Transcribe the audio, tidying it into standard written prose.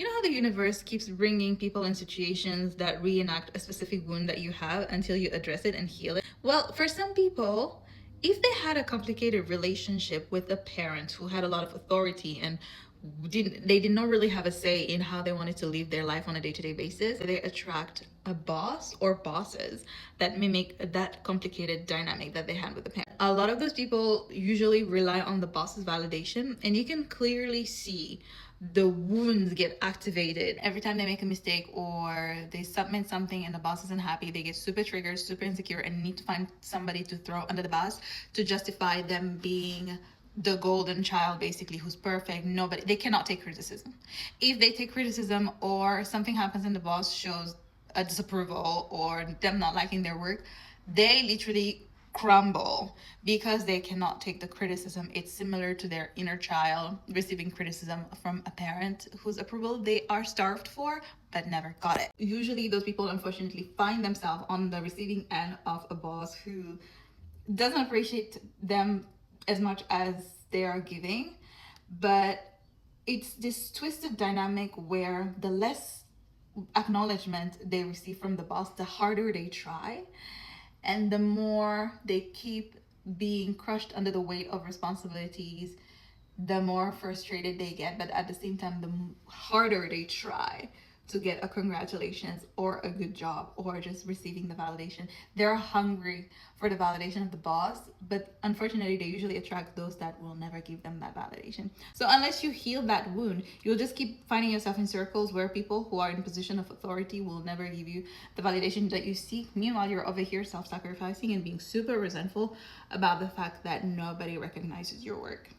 You know how the universe keeps bringing people in situations that reenact a specific wound that you have until you address it and heal it? Well, for some people, if they had a complicated relationship with a parent who had a lot of authority and they did not really have a say in how they wanted to live their life on a day-to-day basis, they attract a boss or bosses that mimic that complicated dynamic that they had with the parent. A lot of those people usually rely on the boss's validation, and you can clearly see the wounds get activated every time they make a mistake or they submit something and the boss isn't happy. They get super triggered, super insecure, and need to find somebody to throw under the bus to justify them being the golden child, basically, who's perfect. Nobody, they cannot take criticism. If they take criticism or something happens and the boss shows a disapproval or them not liking their work, they literally crumble because they cannot take the criticism. It's similar to their inner child receiving criticism from a parent whose approval they are starved for but never got it. Usually those people unfortunately find themselves on the receiving end of a boss who doesn't appreciate them as much as they are giving, but it's this twisted dynamic where the less acknowledgement they receive from the boss, the harder they try, and the more they keep being crushed under the weight of responsibilities, the more frustrated they get. But at the same time, the harder they try to get a congratulations or a good job or just receiving the validation. They're hungry for the validation of the boss, but unfortunately they usually attract those that will never give them that validation. So unless you heal that wound, you'll just keep finding yourself in circles where people who are in position of authority will never give you the validation that you seek. Meanwhile, you're over here self-sacrificing and being super resentful about the fact that nobody recognizes your work.